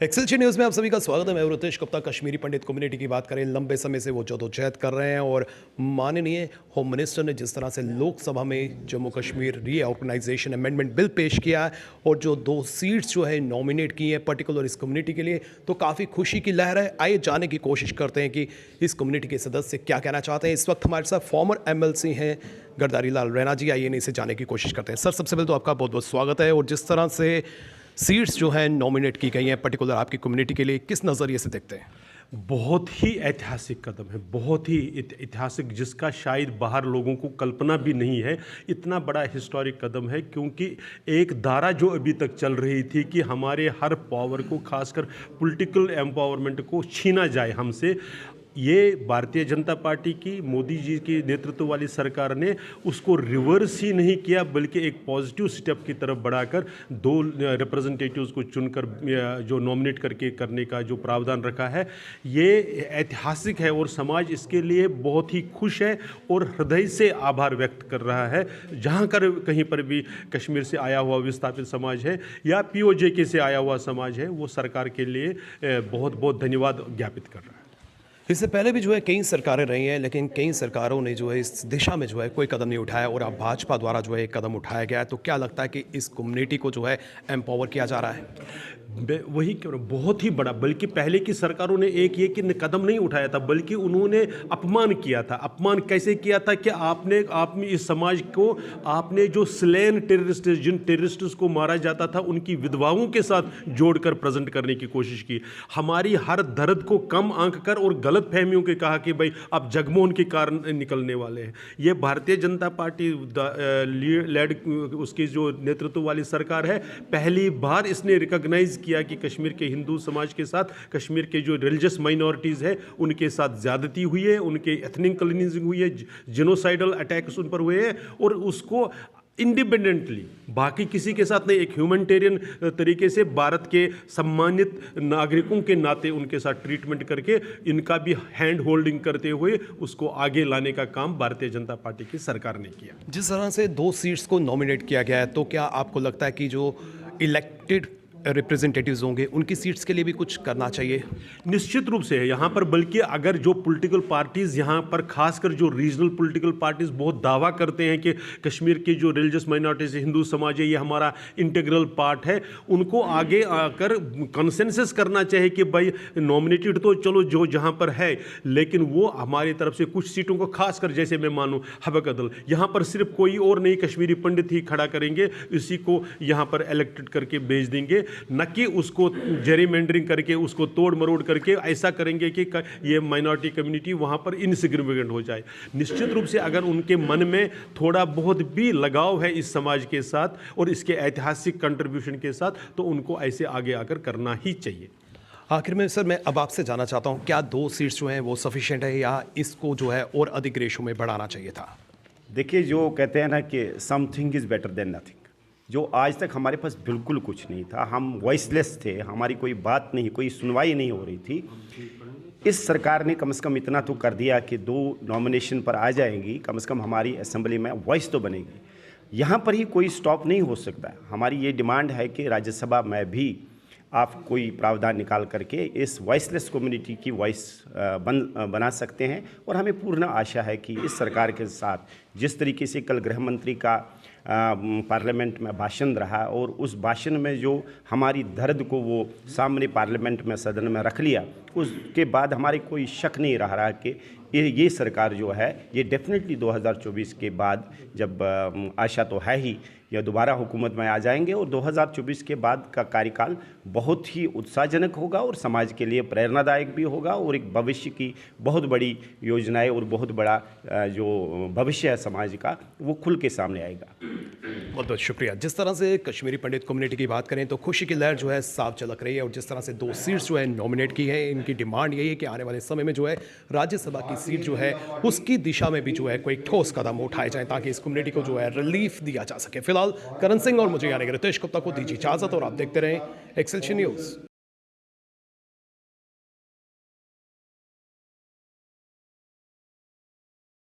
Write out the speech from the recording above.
Excelsior news में आप सभी का स्वागत है। मैं रितेश गुप्ता। कश्मीरी पंडित कम्युनिटी की बात करें, लंबे समय से वो जदोजहद कर रहे हैं और माननीय होम मिनिस्टर ने जिस तरह से लोकसभा में Jammu Kashmir reorganisation amendment bill पेश किया है और जो 2 सीट्स जो है नॉमिनेट की हैं पर्टिकुलर इस कम्युनिटी के लिए, तो काफ़ी खुशी की लहर है। आइए जानने की कोशिश करते हैं कि इस कम्युनिटी के सदस्य क्या कहना चाहते हैं। इस वक्त हमारे साथ फॉर्मर MLC हैं गरदारी लाल रैना जी। आइए इनसे जानने की कोशिश करते हैं। सर, सबसे पहले तो आपका बहुत बहुत स्वागत है। और जिस तरह से सीट्स जो हैं नॉमिनेट की गई हैं पर्टिकुलर आपकी कम्युनिटी के लिए, किस नज़रिए से देखते हैं? बहुत ही ऐतिहासिक कदम है, बहुत ही ऐतिहासिक, जिसका शायद बाहर लोगों को कल्पना भी नहीं है। इतना बड़ा हिस्टोरिक कदम है क्योंकि एक धारा जो अभी तक चल रही थी कि हमारे हर पावर को, खासकर पॉलिटिकल एम्पावरमेंट को छीना जाए हमसे, ये भारतीय जनता पार्टी की, मोदी जी की नेतृत्व वाली सरकार ने उसको रिवर्स ही नहीं किया, बल्कि एक पॉजिटिव स्टेप की तरफ बढ़ाकर 2 रिप्रेजेंटेटिव्स को चुनकर जो नॉमिनेट करके करने का जो प्रावधान रखा है, ये ऐतिहासिक है और समाज इसके लिए बहुत ही खुश है और हृदय से आभार व्यक्त कर रहा है। जहाँ कर कहीं पर भी कश्मीर से आया हुआ विस्थापित समाज है या POJK से आया हुआ समाज है, वो सरकार के लिए बहुत बहुत धन्यवाद ज्ञापित कर रहा है। इससे पहले भी जो है कई सरकारें रही हैं, लेकिन कई सरकारों ने जो है इस दिशा में जो है कोई कदम नहीं उठाया और अब भाजपा द्वारा जो है एक कदम उठाया गया है। तो क्या लगता है कि इस कम्युनिटी को जो है एम्पावर किया जा रहा है? वही क्यों, बहुत ही बड़ा, बल्कि पहले की सरकारों ने एक ये कि कदम नहीं उठाया था, बल्कि उन्होंने अपमान किया था। अपमान कैसे किया था कि आपने इस समाज को, आपने जो स्लेन टेररिस्ट, जिन टेररिस्ट्स को मारा जाता था, उनकी विधवाओं के साथ जोड़कर प्रेजेंट करने की कोशिश की। हमारी हर दर्द को कम आंक कर और गलत फहमियों के कहा कि भाई आप जगमोहन के कारण निकलने वाले हैं। ये भारतीय जनता पार्टी लेड उसकी जो नेतृत्व वाली सरकार है, पहली बार इसने रिकॉग्नाइज किया कि कश्मीर के हिंदू समाज के साथ, कश्मीर के जो रिलीजियस माइनॉरिटीज़ है उनके साथ ज़्यादती हुई है, उनके एथनिक क्लीनिंजिंग हुई है, जेनोसाइडल अटैक्स उन पर हुए हैं और उसको इंडिपेंडेंटली, बाकी किसी के साथ नहीं, एक ह्यूमैनिटेरियन तरीके से भारत के सम्मानित नागरिकों के नाते उनके साथ ट्रीटमेंट करके, इनका भी हैंड होल्डिंग करते हुए उसको आगे लाने का काम भारतीय जनता पार्टी की सरकार ने किया। जिस तरह से 2 सीट्स को नॉमिनेट किया गया है, तो क्या आपको लगता है कि जो इलेक्टेड रिप्रेजेंटेटिव्स होंगे उनकी सीट्स के लिए भी कुछ करना चाहिए? निश्चित रूप से है यहाँ पर, बल्कि अगर जो पॉलिटिकल पार्टीज़ यहाँ पर, खासकर जो रीजनल पॉलिटिकल पार्टीज़ बहुत दावा करते हैं कि कश्मीर की जो रिलीजियस माइनॉरिटीज़, हिंदू समाज है, ये हमारा इंटीग्रल पार्ट है, उनको आगे आकर कंसेंसस करना चाहिए कि भाई नॉमिनेटेड तो चलो जो जहाँ पर है, लेकिन वो हमारी तरफ से कुछ सीटों को, खासकर जैसे मैं मानूँ हबकदल, यहाँ पर सिर्फ कोई और नहीं कश्मीरी पंडित ही खड़ा करेंगे, इसी को यहाँ पर इलेक्टेड करके भेज देंगे, न कि उसको जेरीमेंडरिंग करके, उसको तोड़ मरोड़ करके ऐसा करेंगे कि ये माइनॉरिटी कम्युनिटी वहाँ पर इनसिग्निफिकेंट हो जाए। निश्चित रूप से अगर उनके मन में थोड़ा बहुत भी लगाव है इस समाज के साथ और इसके ऐतिहासिक कंट्रीब्यूशन के साथ, तो उनको ऐसे आगे आकर करना ही चाहिए। आखिर में सर, मैं अब आपसे जानना चाहता हूँ, क्या 2 सीट्स जो हैं वो सफिशिएंट है या इसको जो है और अधिक रेशो में बढ़ाना चाहिए था? देखिए, जो कहते हैं ना कि something is better than nothing, जो आज तक हमारे पास बिल्कुल कुछ नहीं था, हम वॉइसलेस थे, हमारी कोई बात नहीं, कोई सुनवाई नहीं हो रही थी। इस सरकार ने कम से कम इतना तो कर दिया कि 2 नॉमिनेशन पर आ जाएंगी, कम से कम हमारी असेंबली में वॉइस तो बनेगी। यहाँ पर ही कोई स्टॉप नहीं हो सकता। हमारी ये डिमांड है कि राज्यसभा में भी आप कोई प्रावधान निकाल करके इस वॉइसलेस कम्युनिटी की वॉइस बना सकते हैं। और हमें पूर्ण आशा है कि इस सरकार के साथ, जिस तरीके से कल गृह मंत्री का पार्लियामेंट में भाषण रहा और उस भाषण में जो हमारी दर्द को वो सामने पार्लियामेंट में, सदन में रख लिया, उसके बाद हमारे कोई शक नहीं रहा कि ये सरकार जो है ये डेफिनेटली 2024 के बाद, जब आशा तो है ही, या दोबारा हुकूमत में आ जाएंगे और 2024 के बाद का कार्यकाल बहुत ही उत्साहजनक होगा और समाज के लिए प्रेरणादायक भी होगा और एक भविष्य की बहुत बड़ी योजनाएं और बहुत बड़ा जो भविष्य है समाज का, वो खुल के सामने आएगा। बहुत बहुत शुक्रिया। जिस तरह से कश्मीरी पंडित कम्युनिटी की बात करें तो खुशी की लहर जो है साफ झलक रही है और जिस तरह से 2 सीट्स जो है नॉमिनेट की है, इनकी डिमांड यही है कि आने वाले समय में जो है राज्यसभा की सीट जो है उसकी दिशा में भी जो है कोई ठोस कदम उठाए जाए ताकि इस कम्युनिटी को जो है रिलीफ दिया जा सके। फिलहाल करण सिंह और मुझे यानी रितेश गुप्ता को दीजिए इजाजत और आप देखते रहें एक्सेलशियर न्यूज़।